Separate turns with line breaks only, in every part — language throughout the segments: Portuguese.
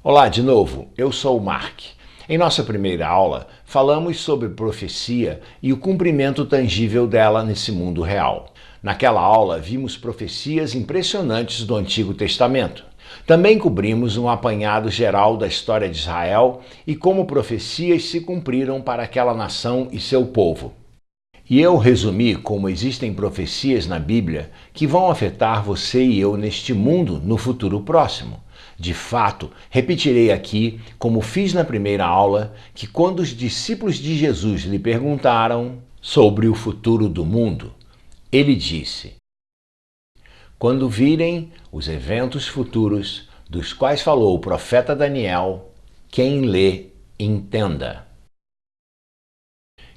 Olá de novo, eu sou o Mark. Em nossa primeira aula, falamos sobre profecia e o cumprimento tangível dela nesse mundo real. Naquela aula, vimos profecias impressionantes do Antigo Testamento. Também cobrimos um apanhado geral da história de Israel e como profecias se cumpriram para aquela nação e seu povo. E eu resumi como existem profecias na Bíblia que vão afetar você e eu neste mundo no futuro próximo. De fato, repetirei aqui, como fiz na primeira aula, que quando os discípulos de Jesus lhe perguntaram sobre o futuro do mundo, ele disse: quando virem os eventos futuros dos quais falou o profeta Daniel, quem lê, entenda.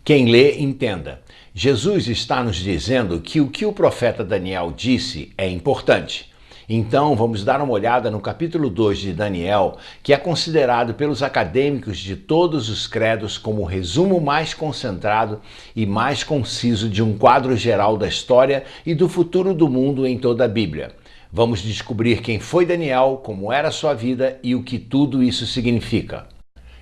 Quem lê, entenda. Jesus está nos dizendo que o profeta Daniel disse é importante. Então, vamos dar uma olhada no capítulo 2 de Daniel, que é considerado pelos acadêmicos de todos os credos como o resumo mais concentrado e mais conciso de um quadro geral da história e do futuro do mundo em toda a Bíblia. Vamos descobrir quem foi Daniel, como era sua vida e o que tudo isso significa.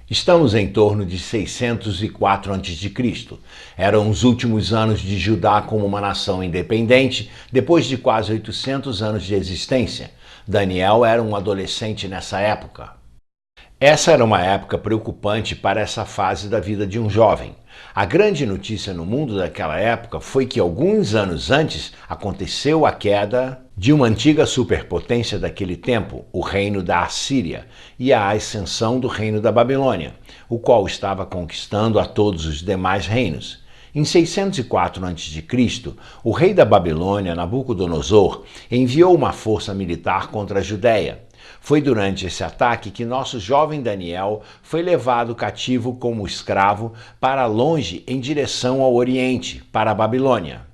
Estamos em torno de 604 a.C. Eram os últimos anos de Judá como uma nação independente, depois de quase 800 anos de existência. Daniel era um adolescente nessa época. Essa era uma época preocupante para essa fase da vida de um jovem. A grande notícia no mundo daquela época foi que alguns anos antes aconteceu a queda de uma antiga superpotência daquele tempo, o reino da Assíria, e a ascensão do reino da Babilônia, o qual estava conquistando a todos os demais reinos. Em 604 a.C., o rei da Babilônia, Nabucodonosor, enviou uma força militar contra a Judéia. Foi durante esse ataque que nosso jovem Daniel foi levado cativo como escravo para longe em direção ao Oriente, para a Babilônia.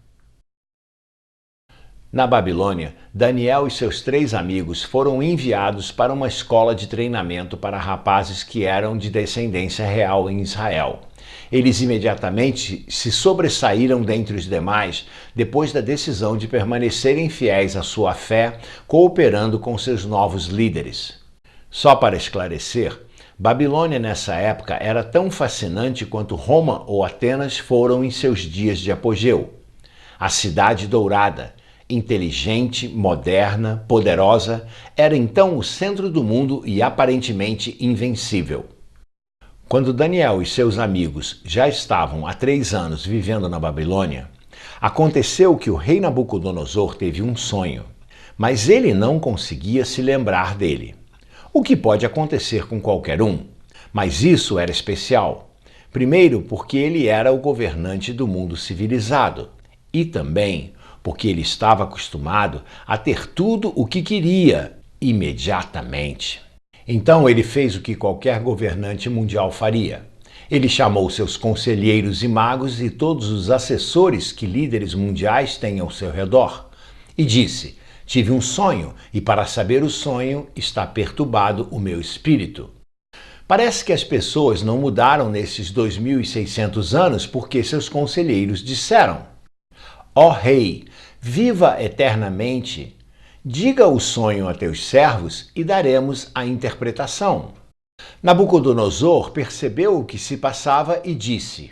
Na Babilônia, Daniel e seus 3 amigos foram enviados para uma escola de treinamento para rapazes que eram de descendência real em Israel. Eles imediatamente se sobressaíram dentre os demais depois da decisão de permanecerem fiéis à sua fé, cooperando com seus novos líderes. Só para esclarecer, Babilônia nessa época era tão fascinante quanto Roma ou Atenas foram em seus dias de apogeu. A cidade dourada, inteligente, moderna, poderosa, era então o centro do mundo e aparentemente invencível. Quando Daniel e seus amigos já estavam há 3 anos vivendo na Babilônia, aconteceu que o rei Nabucodonosor teve um sonho, mas ele não conseguia se lembrar dele. O que pode acontecer com qualquer um, mas isso era especial. Primeiro, porque ele era o governante do mundo civilizado, e também porque ele estava acostumado a ter tudo o que queria imediatamente. Então ele fez o que qualquer governante mundial faria. Ele chamou seus conselheiros e magos e todos os assessores que líderes mundiais têm ao seu redor e disse: tive um sonho e para saber o sonho está perturbado o meu espírito. Parece que as pessoas não mudaram nesses 2600 anos porque seus conselheiros disseram: ó rei, viva eternamente. Diga o sonho a teus servos e daremos a interpretação. Nabucodonosor percebeu o que se passava e disse: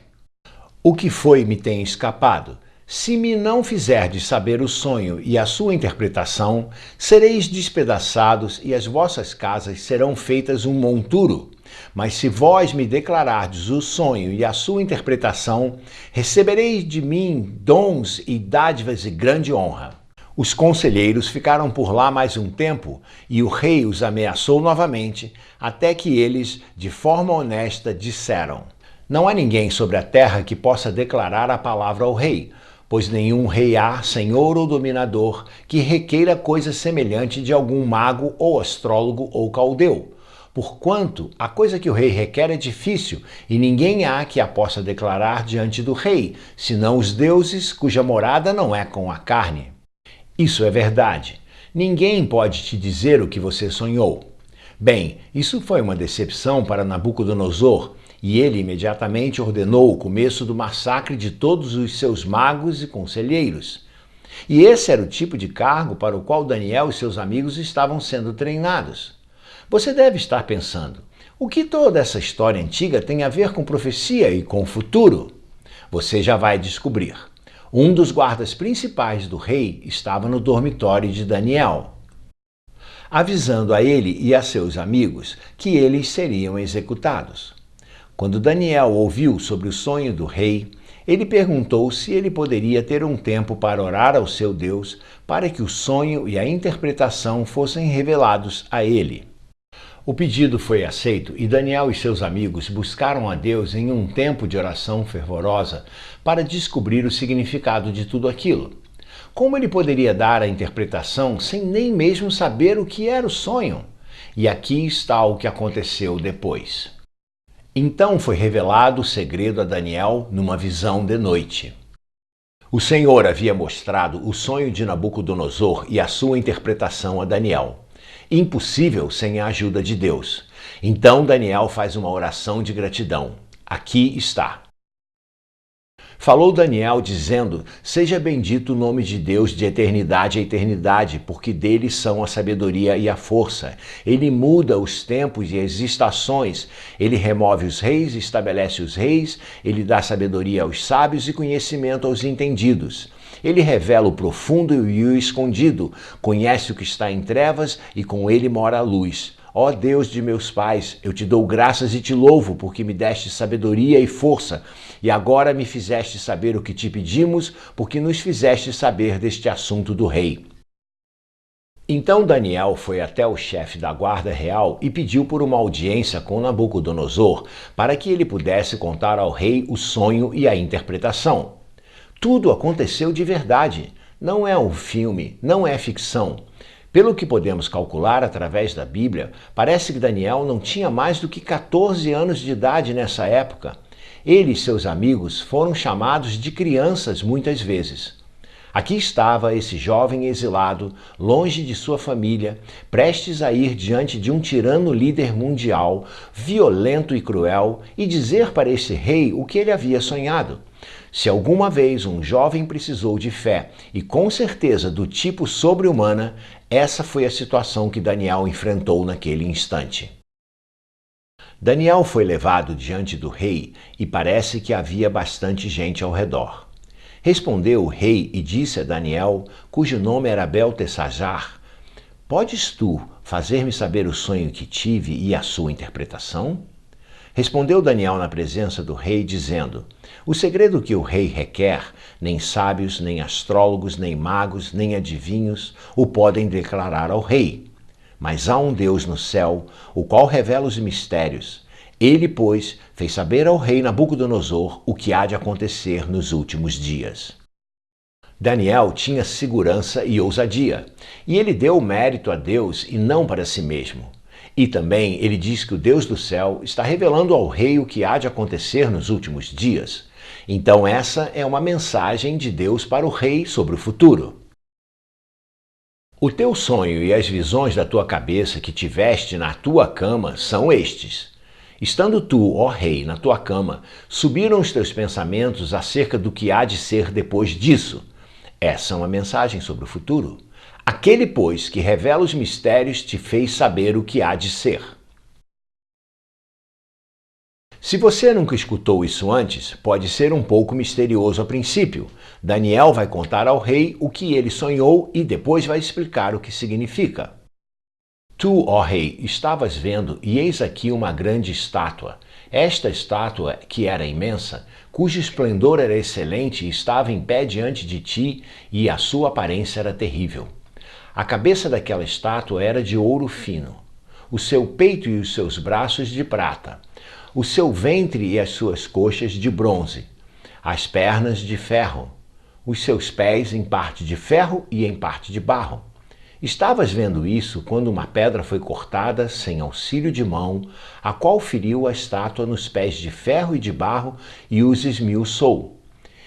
o que foi me tem escapado. Se me não fizerdes saber o sonho e a sua interpretação, sereis despedaçados e as vossas casas serão feitas um monturo. Mas se vós me declarardes o sonho e a sua interpretação, recebereis de mim dons e dádivas e grande honra. Os conselheiros ficaram por lá mais um tempo e o rei os ameaçou novamente, até que eles, de forma honesta, disseram: não há ninguém sobre a terra que possa declarar a palavra ao rei, pois nenhum rei há, senhor ou dominador, que requeira coisa semelhante de algum mago ou astrólogo ou caldeu. Porquanto a coisa que o rei requer é difícil, e ninguém há que a possa declarar diante do rei, senão os deuses cuja morada não é com a carne. Isso é verdade. Ninguém pode te dizer o que você sonhou. Bem, isso foi uma decepção para Nabucodonosor, e ele imediatamente ordenou o começo do massacre de todos os seus magos e conselheiros. E esse era o tipo de cargo para o qual Daniel e seus amigos estavam sendo treinados. Você deve estar pensando, o que toda essa história antiga tem a ver com profecia e com o futuro? Você já vai descobrir. Um dos guardas principais do rei estava no dormitório de Daniel, avisando a ele e a seus amigos que eles seriam executados. Quando Daniel ouviu sobre o sonho do rei, ele perguntou se ele poderia ter um tempo para orar ao seu Deus para que o sonho e a interpretação fossem revelados a ele. O pedido foi aceito e Daniel e seus amigos buscaram a Deus em um tempo de oração fervorosa para descobrir o significado de tudo aquilo. Como ele poderia dar a interpretação sem nem mesmo saber o que era o sonho? E aqui está o que aconteceu depois. Então foi revelado o segredo a Daniel numa visão de noite. O Senhor havia mostrado o sonho de Nabucodonosor e a sua interpretação a Daniel. Impossível sem a ajuda de Deus. Então Daniel faz uma oração de gratidão. Aqui está. Falou Daniel dizendo, seja bendito o nome de Deus de eternidade a eternidade, porque dele são a sabedoria e a força. Ele muda os tempos e as estações, ele remove os reis e estabelece os reis, ele dá sabedoria aos sábios e conhecimento aos entendidos. Ele revela o profundo e o escondido, conhece o que está em trevas e com ele mora a luz. Ó Deus de meus pais, eu te dou graças e te louvo, porque me deste sabedoria e força, e agora me fizeste saber o que te pedimos, porque nos fizeste saber deste assunto do rei. Então Daniel foi até o chefe da guarda real e pediu por uma audiência com Nabucodonosor, para que ele pudesse contar ao rei o sonho e a interpretação. Tudo aconteceu de verdade, não é um filme, não é ficção. Pelo que podemos calcular através da Bíblia, parece que Daniel não tinha mais do que 14 anos de idade nessa época. Ele e seus amigos foram chamados de crianças muitas vezes. Aqui estava esse jovem exilado, longe de sua família, prestes a ir diante de um tirano líder mundial, violento e cruel, e dizer para esse rei o que ele havia sonhado. Se alguma vez um jovem precisou de fé, e com certeza do tipo sobre-humana, essa foi a situação que Daniel enfrentou naquele instante. Daniel foi levado diante do rei e parece que havia bastante gente ao redor. Respondeu o rei e disse a Daniel, cujo nome era Beltesazar, podes tu fazer-me saber o sonho que tive e a sua interpretação? Respondeu Daniel na presença do rei, dizendo, o segredo que o rei requer, nem sábios, nem astrólogos, nem magos, nem adivinhos o podem declarar ao rei. Mas há um Deus no céu, o qual revela os mistérios. Ele, pois, fez saber ao rei Nabucodonosor o que há de acontecer nos últimos dias. Daniel tinha segurança e ousadia, e ele deu o mérito a Deus e não para si mesmo. E também ele diz que o Deus do céu está revelando ao rei o que há de acontecer nos últimos dias. Então essa é uma mensagem de Deus para o rei sobre o futuro. O teu sonho e as visões da tua cabeça que tiveste na tua cama são estes. Estando tu, ó rei, na tua cama, subiram os teus pensamentos acerca do que há de ser depois disso. Essa é uma mensagem sobre o futuro. Aquele, pois, que revela os mistérios te fez saber o que há de ser. Se você nunca escutou isso antes, pode ser um pouco misterioso a princípio. Daniel vai contar ao rei o que ele sonhou e depois vai explicar o que significa. Tu, ó rei, estavas vendo, e eis aqui uma grande estátua. Esta estátua, que era imensa, cujo esplendor era excelente, estava em pé diante de ti, e a sua aparência era terrível. A cabeça daquela estátua era de ouro fino, o seu peito e os seus braços de prata, o seu ventre e as suas coxas de bronze, as pernas de ferro, os seus pés em parte de ferro e em parte de barro. Estavas vendo isso quando uma pedra foi cortada sem auxílio de mão, a qual feriu a estátua nos pés de ferro e de barro e os esmiuçou.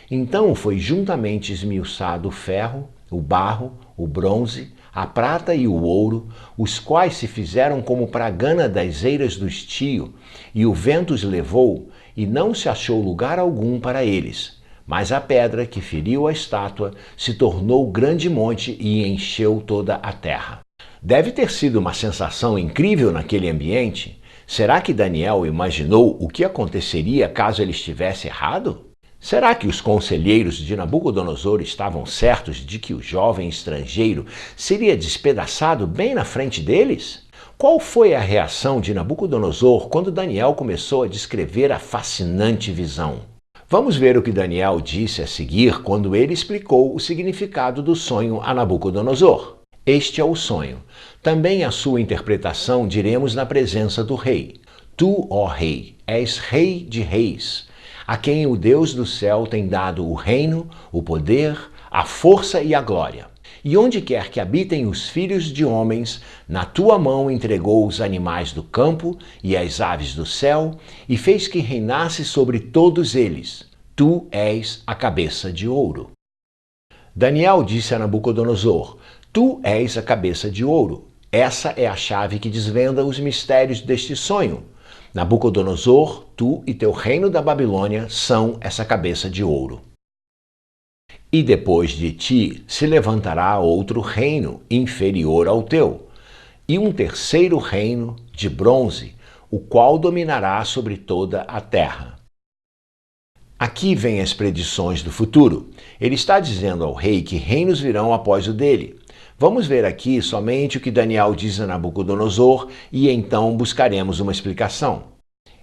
Então foi juntamente esmiuçado o ferro, o barro, o bronze, a prata e o ouro, os quais se fizeram como pragana das eiras do estio, e o vento os levou, e não se achou lugar algum para eles. Mas a pedra que feriu a estátua se tornou grande monte e encheu toda a terra. Deve ter sido uma sensação incrível naquele ambiente. Será que Daniel imaginou o que aconteceria caso ele estivesse errado? Será que os conselheiros de Nabucodonosor estavam certos de que o jovem estrangeiro seria despedaçado bem na frente deles? Qual foi a reação de Nabucodonosor quando Daniel começou a descrever a fascinante visão? Vamos ver o que Daniel disse a seguir quando ele explicou o significado do sonho a Nabucodonosor. Este é o sonho. Também a sua interpretação diremos na presença do rei. Tu, ó rei, és rei de reis, a quem o Deus do céu tem dado o reino, o poder, a força e a glória. E onde quer que habitem os filhos de homens, na tua mão entregou os animais do campo e as aves do céu, e fez que reinasse sobre todos eles. Tu és a cabeça de ouro. Daniel disse a Nabucodonosor: Tu és a cabeça de ouro. Essa é a chave que desvenda os mistérios deste sonho. Nabucodonosor, tu e teu reino da Babilônia são essa cabeça de ouro. E depois de ti se levantará outro reino inferior ao teu, e um terceiro reino de bronze, o qual dominará sobre toda a terra. Aqui vêm as predições do futuro. Ele está dizendo ao rei que reinos virão após o dele. Vamos ver aqui somente o que Daniel diz a Nabucodonosor e então buscaremos uma explicação.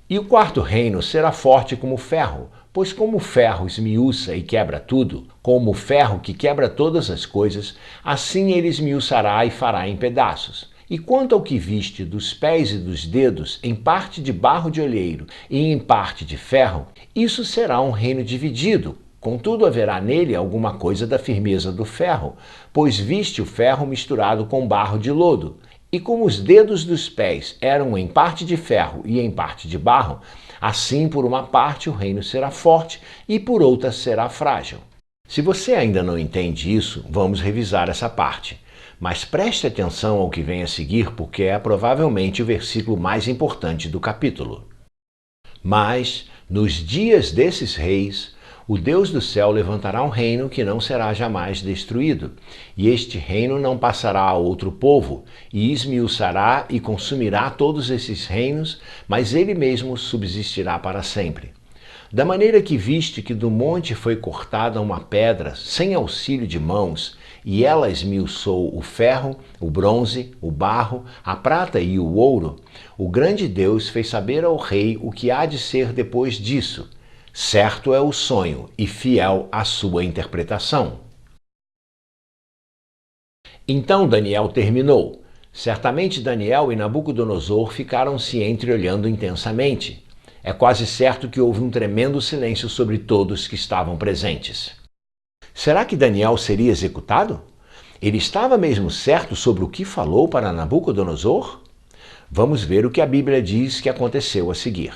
E o quarto reino será forte como ferro, pois como o ferro esmiuça e quebra tudo, como o ferro que quebra todas as coisas, assim ele esmiuçará e fará em pedaços. E quanto ao que viste dos pés e dos dedos, em parte de barro de olheiro e em parte de ferro, isso será um reino dividido. Contudo, haverá nele alguma coisa da firmeza do ferro, pois viste o ferro misturado com barro de lodo. E como os dedos dos pés eram em parte de ferro e em parte de barro, assim por uma parte o reino será forte e por outra será frágil. Se você ainda não entende isso, vamos revisar essa parte. Mas preste atenção ao que vem a seguir, porque é provavelmente o versículo mais importante do capítulo. Mas, nos dias desses reis, o Deus do céu levantará um reino que não será jamais destruído, e este reino não passará a outro povo, e esmiuçará e consumirá todos esses reinos, mas ele mesmo subsistirá para sempre. Da maneira que viste que do monte foi cortada uma pedra sem auxílio de mãos, e ela esmiuçou o ferro, o bronze, o barro, a prata e o ouro, o grande Deus fez saber ao rei o que há de ser depois disso. Certo é o sonho e fiel a sua interpretação. Então Daniel terminou. Certamente Daniel e Nabucodonosor ficaram se entreolhando intensamente. É quase certo que houve um tremendo silêncio sobre todos que estavam presentes. Será que Daniel seria executado? Ele estava mesmo certo sobre o que falou para Nabucodonosor? Vamos ver o que a Bíblia diz que aconteceu a seguir.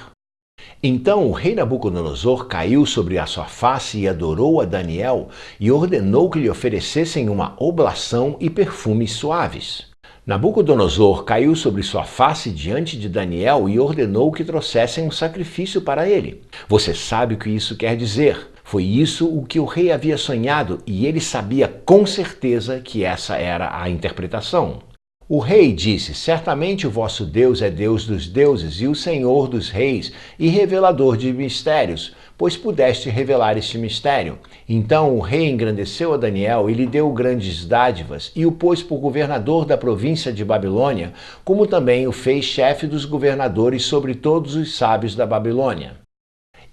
Então o rei Nabucodonosor caiu sobre a sua face e adorou a Daniel e ordenou que lhe oferecessem uma oblação e perfumes suaves. Nabucodonosor caiu sobre sua face diante de Daniel e ordenou que trouxessem um sacrifício para ele. Você sabe o que isso quer dizer? Foi isso o que o rei havia sonhado e ele sabia com certeza que essa era a interpretação. O rei disse: certamente o vosso Deus é Deus dos deuses e o Senhor dos reis e revelador de mistérios, pois pudeste revelar este mistério. Então o rei engrandeceu a Daniel e lhe deu grandes dádivas e o pôs por governador da província de Babilônia, como também o fez chefe dos governadores sobre todos os sábios da Babilônia.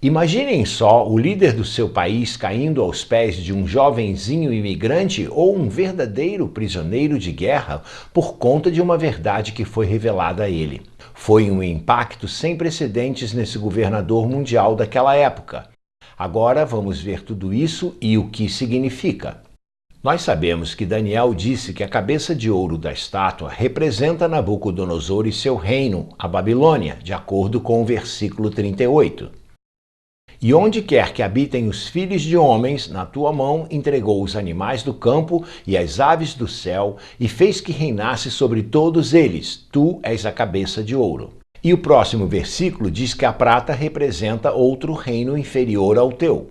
Imaginem só o líder do seu país caindo aos pés de um jovenzinho imigrante ou um verdadeiro prisioneiro de guerra por conta de uma verdade que foi revelada a ele. Foi um impacto sem precedentes nesse governador mundial daquela época. Agora vamos ver tudo isso e o que significa. Nós sabemos que Daniel disse que a cabeça de ouro da estátua representa Nabucodonosor e seu reino, a Babilônia, de acordo com o versículo 38. E onde quer que habitem os filhos de homens, na tua mão entregou os animais do campo e as aves do céu, e fez que reinasse sobre todos eles. Tu és a cabeça de ouro. E o próximo versículo diz que a prata representa outro reino inferior ao teu.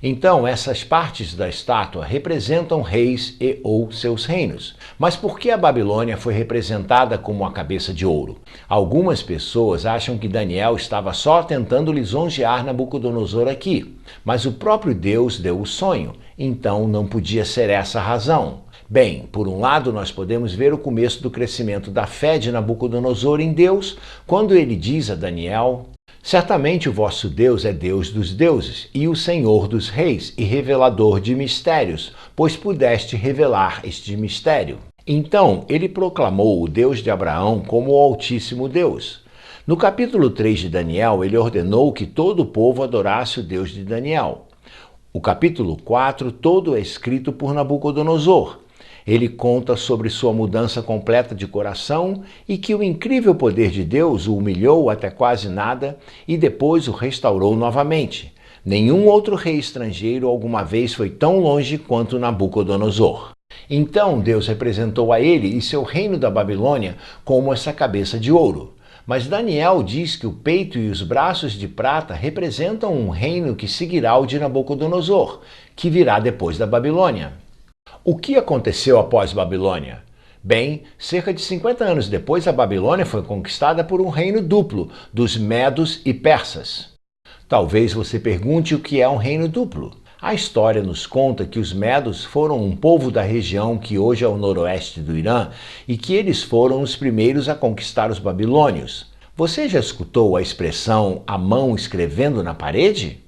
Então, essas partes da estátua representam reis e ou seus reinos. Mas por que a Babilônia foi representada como a cabeça de ouro? Algumas pessoas acham que Daniel estava só tentando lisonjear Nabucodonosor aqui, mas o próprio Deus deu o sonho, então não podia ser essa a razão. Bem, por um lado, nós podemos ver o começo do crescimento da fé de Nabucodonosor em Deus, quando ele diz a Daniel: certamente o vosso Deus é Deus dos deuses e o Senhor dos reis e revelador de mistérios, pois pudeste revelar este mistério. Então, ele proclamou o Deus de Abraão como o Altíssimo Deus. No capítulo 3 de Daniel, ele ordenou que todo o povo adorasse o Deus de Daniel. O capítulo 4 todo é escrito por Nabucodonosor. Ele conta sobre sua mudança completa de coração e que o incrível poder de Deus o humilhou até quase nada e depois o restaurou novamente. Nenhum outro rei estrangeiro alguma vez foi tão longe quanto Nabucodonosor. Então Deus representou a ele e seu reino da Babilônia como essa cabeça de ouro. Mas Daniel diz que o peito e os braços de prata representam um reino que seguirá o de Nabucodonosor, que virá depois da Babilônia. O que aconteceu após Babilônia? Bem, cerca de 50 anos depois, a Babilônia foi conquistada por um reino duplo, dos Medos e Persas. Talvez você pergunte o que é um reino duplo. A história nos conta que os Medos foram um povo da região que hoje é o noroeste do Irã e que eles foram os primeiros a conquistar os babilônios. Você já escutou a expressão "a mão escrevendo na parede"?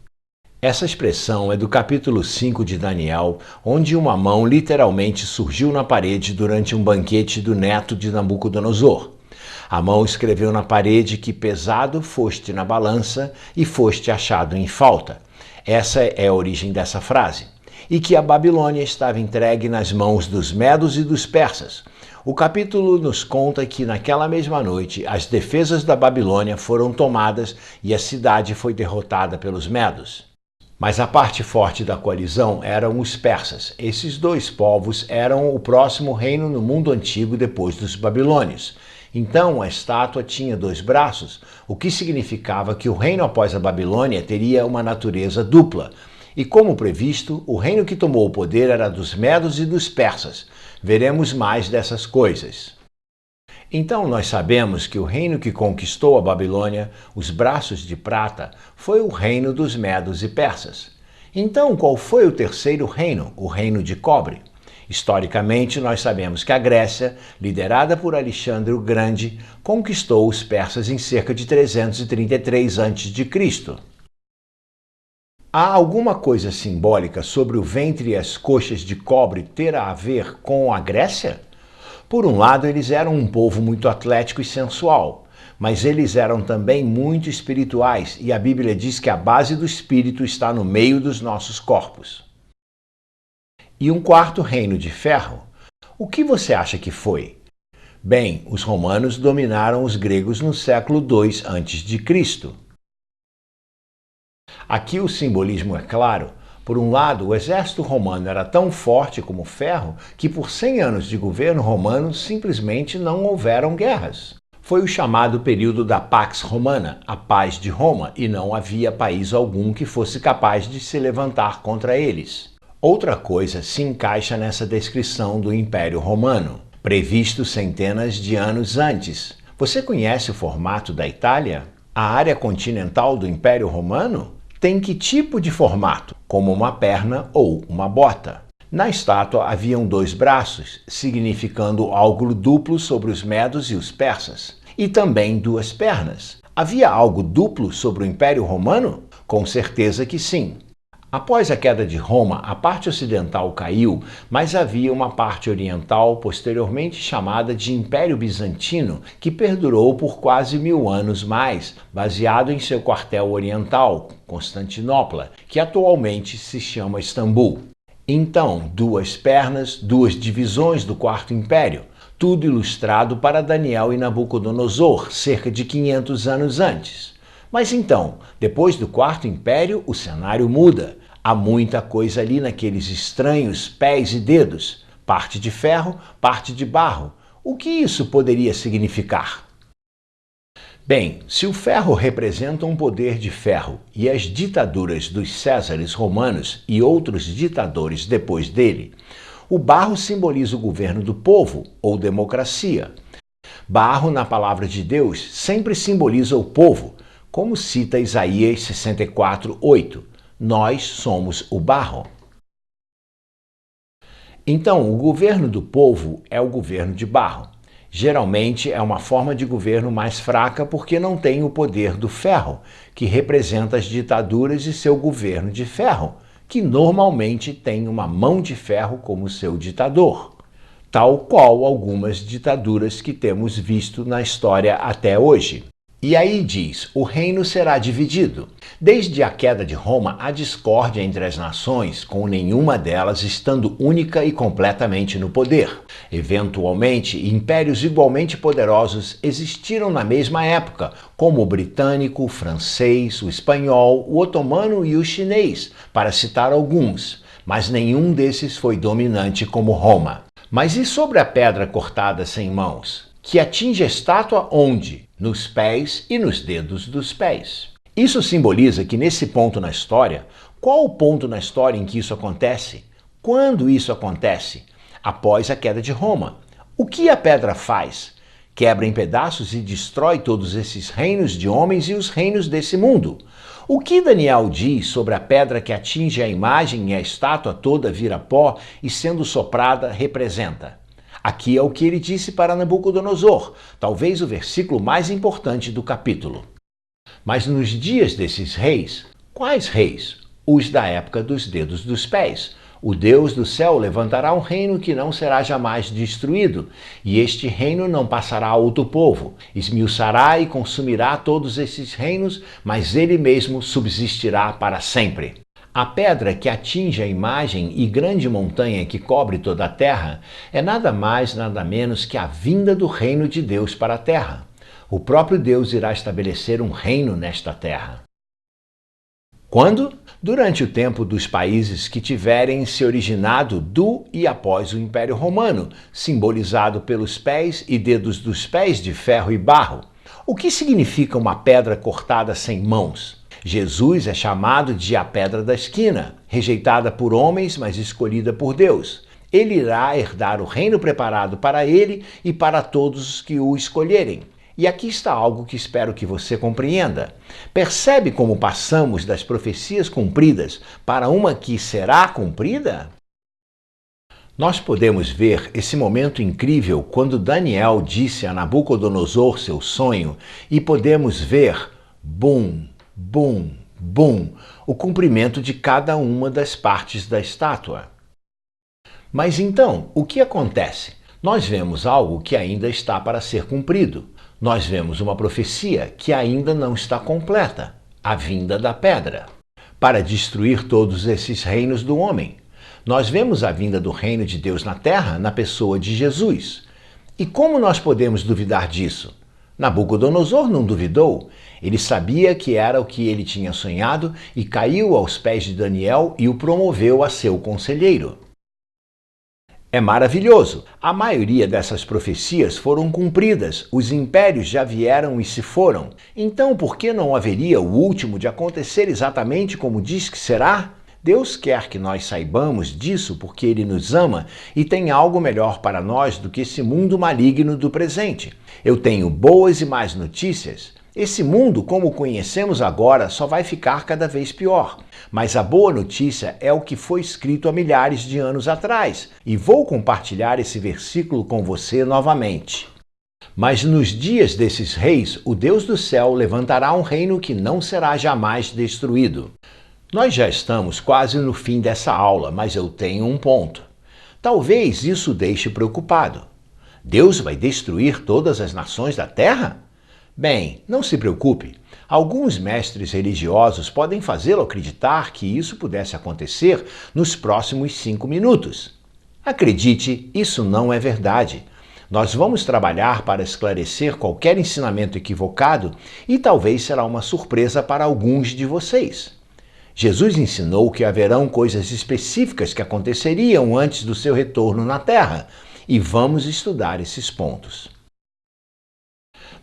Essa expressão é do capítulo 5 de Daniel, onde uma mão literalmente surgiu na parede durante um banquete do neto de Nabucodonosor. A mão escreveu na parede que pesado foste na balança e foste achado em falta. Essa é a origem dessa frase. E que a Babilônia estava entregue nas mãos dos medos e dos persas. O capítulo nos conta que naquela mesma noite as defesas da Babilônia foram tomadas e a cidade foi derrotada pelos medos. Mas a parte forte da coalizão eram os persas. Esses dois povos eram o próximo reino no mundo antigo depois dos babilônios. Então a estátua tinha 2 braços, o que significava que o reino após a Babilônia teria uma natureza dupla. E como previsto, o reino que tomou o poder era dos medos e dos persas. Veremos mais dessas coisas. Então nós sabemos que o reino que conquistou a Babilônia, os braços de prata, foi o reino dos medos e persas. Então qual foi o terceiro reino, o reino de cobre? Historicamente, nós sabemos que a Grécia, liderada por Alexandre o Grande, conquistou os persas em cerca de 333 a.C. Há alguma coisa simbólica sobre o ventre e as coxas de cobre ter a ver com a Grécia? Por um lado, eles eram um povo muito atlético e sensual, mas eles eram também muito espirituais, e a Bíblia diz que a base do espírito está no meio dos nossos corpos. E um quarto reino de ferro? O que você acha que foi? Bem, os romanos dominaram os gregos no século II a.C. Aqui o simbolismo é claro. Por um lado, o exército romano era tão forte como o ferro que por 100 anos de governo romano simplesmente não houveram guerras. Foi o chamado período da Pax Romana, a paz de Roma, e não havia país algum que fosse capaz de se levantar contra eles. Outra coisa se encaixa nessa descrição do Império Romano, previsto centenas de anos antes. Você conhece o formato da Itália? A área continental do Império Romano? Tem que tipo de formato? Como uma perna ou uma bota. Na estátua haviam 2 braços, significando algo duplo sobre os medos e os persas. E também 2 pernas. Havia algo duplo sobre o Império Romano? Com certeza que sim. Após a queda de Roma, a parte ocidental caiu, mas havia uma parte oriental posteriormente chamada de Império Bizantino, que perdurou por quase 1000 anos mais, baseado em seu quartel oriental, Constantinopla, que atualmente se chama Istambul. Então, 2 pernas, 2 divisões do Quarto Império, tudo ilustrado para Daniel e Nabucodonosor, cerca de 500 anos antes. Mas então, depois do Quarto Império, o cenário muda. Há muita coisa ali naqueles estranhos pés e dedos, parte de ferro, parte de barro. O que isso poderia significar? Bem, se o ferro representa um poder de ferro e as ditaduras dos Césares romanos e outros ditadores depois dele, o barro simboliza o governo do povo ou democracia. Barro, na palavra de Deus, sempre simboliza o povo, como cita Isaías 64:8. Nós somos o barro. Então, o governo do povo é o governo de barro. Geralmente é uma forma de governo mais fraca porque não tem o poder do ferro, que representa as ditaduras e seu governo de ferro, que normalmente tem uma mão de ferro como seu ditador, tal qual algumas ditaduras que temos visto na história até hoje. E aí diz, o reino será dividido. Desde a queda de Roma, há discórdia entre as nações, com nenhuma delas estando única e completamente no poder. Eventualmente, impérios igualmente poderosos existiram na mesma época, como o britânico, o francês, o espanhol, o otomano e o chinês, para citar alguns, mas nenhum desses foi dominante como Roma. Mas e sobre a pedra cortada sem mãos? Que atinge a estátua onde? Nos pés e nos dedos dos pés. Isso simboliza que nesse ponto na história, qual o ponto na história em que isso acontece? Quando isso acontece? Após a queda de Roma. O que a pedra faz? Quebra em pedaços e destrói todos esses reinos de homens e os reinos desse mundo. O que Daniel diz sobre a pedra que atinge a imagem e a estátua toda vira pó e sendo soprada representa? Aqui é o que ele disse para Nabucodonosor, talvez o versículo mais importante do capítulo. Mas nos dias desses reis, quais reis? Os da época dos dedos dos pés. O Deus do céu levantará um reino que não será jamais destruído, e este reino não passará a outro povo. Esmiuçará e consumirá todos esses reinos, mas ele mesmo subsistirá para sempre. A pedra que atinge a imagem e grande montanha que cobre toda a terra é nada mais, nada menos que a vinda do reino de Deus para a terra. O próprio Deus irá estabelecer um reino nesta terra. Quando? Durante o tempo dos países que tiverem se originado do e após o Império Romano, simbolizado pelos pés e dedos dos pés de ferro e barro. O que significa uma pedra cortada sem mãos? Jesus é chamado de a pedra da esquina, rejeitada por homens, mas escolhida por Deus. Ele irá herdar o reino preparado para ele e para todos os que o escolherem. E aqui está algo que espero que você compreenda. Percebe como passamos das profecias cumpridas para uma que será cumprida? Nós podemos ver esse momento incrível quando Daniel disse a Nabucodonosor seu sonho e podemos ver, bum, bum, bum, o cumprimento de cada uma das partes da estátua. Mas então, o que acontece? Nós vemos algo que ainda está para ser cumprido. Nós vemos uma profecia que ainda não está completa, a vinda da pedra, para destruir todos esses reinos do homem. Nós vemos a vinda do reino de Deus na terra na pessoa de Jesus. E como nós podemos duvidar disso? Nabucodonosor não duvidou. Ele sabia que era o que ele tinha sonhado e caiu aos pés de Daniel e o promoveu a seu conselheiro. É maravilhoso. A maioria dessas profecias foram cumpridas, os impérios já vieram e se foram. Então, por que não haveria o último de acontecer exatamente como diz que será? Deus quer que nós saibamos disso porque Ele nos ama e tem algo melhor para nós do que esse mundo maligno do presente. Eu tenho boas e más notícias. Esse mundo, como o conhecemos agora, só vai ficar cada vez pior. Mas a boa notícia é o que foi escrito há milhares de anos atrás, e vou compartilhar esse versículo com você novamente. Mas nos dias desses reis, o Deus do céu levantará um reino que não será jamais destruído. Nós já estamos quase no fim dessa aula, mas eu tenho um ponto. Talvez isso o deixe preocupado. Deus vai destruir todas as nações da terra? Bem, não se preocupe. Alguns mestres religiosos podem fazê-lo acreditar que isso pudesse acontecer nos próximos 5 minutos. Acredite, isso não é verdade. Nós vamos trabalhar para esclarecer qualquer ensinamento equivocado e talvez será uma surpresa para alguns de vocês. Jesus ensinou que haverão coisas específicas que aconteceriam antes do seu retorno na Terra, e vamos estudar esses pontos.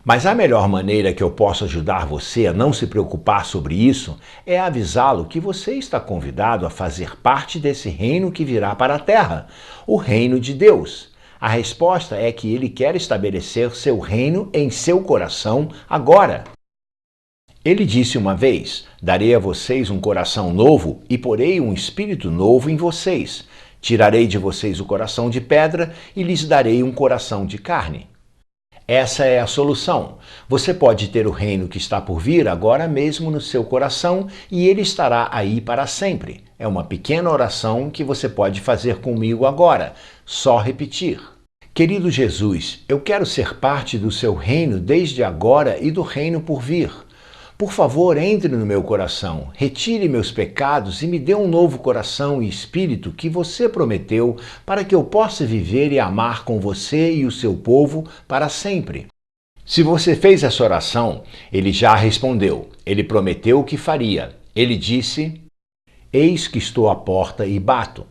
Mas a melhor maneira que eu posso ajudar você a não se preocupar sobre isso é avisá-lo que você está convidado a fazer parte desse reino que virá para a terra, o reino de Deus. A resposta é que ele quer estabelecer seu reino em seu coração agora. Ele disse uma vez: darei a vocês um coração novo e porei um espírito novo em vocês. Tirarei de vocês o coração de pedra e lhes darei um coração de carne. Essa é a solução. Você pode ter o reino que está por vir agora mesmo no seu coração e ele estará aí para sempre. É uma pequena oração que você pode fazer comigo agora. Só repetir. Querido Jesus, eu quero ser parte do seu reino desde agora e do reino por vir. Por favor, entre no meu coração, retire meus pecados e me dê um novo coração e espírito que você prometeu para que eu possa viver e amar com você e o seu povo para sempre. Se você fez essa oração, ele já respondeu. Ele prometeu o que faria. Ele disse: eis que estou à porta e bato.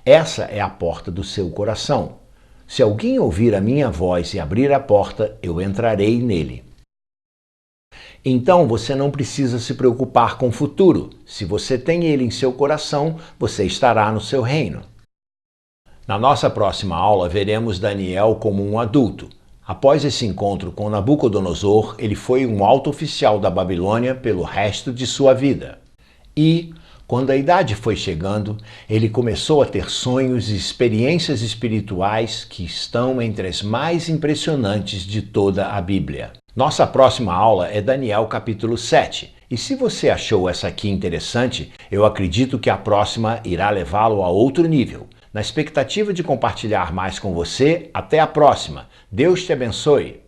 Essa é a porta do seu coração. Se alguém ouvir a minha voz e abrir a porta, eu entrarei nele. Então você não precisa se preocupar com o futuro. Se você tem ele em seu coração, você estará no seu reino. Na nossa próxima aula, veremos Daniel como um adulto. Após esse encontro com Nabucodonosor, ele foi um alto oficial da Babilônia pelo resto de sua vida. E, quando a idade foi chegando, ele começou a ter sonhos e experiências espirituais que estão entre as mais impressionantes de toda a Bíblia. Nossa próxima aula é Daniel capítulo 7. E se você achou essa aqui interessante, eu acredito que a próxima irá levá-lo a outro nível. Na expectativa de compartilhar mais com você, até a próxima. Deus te abençoe.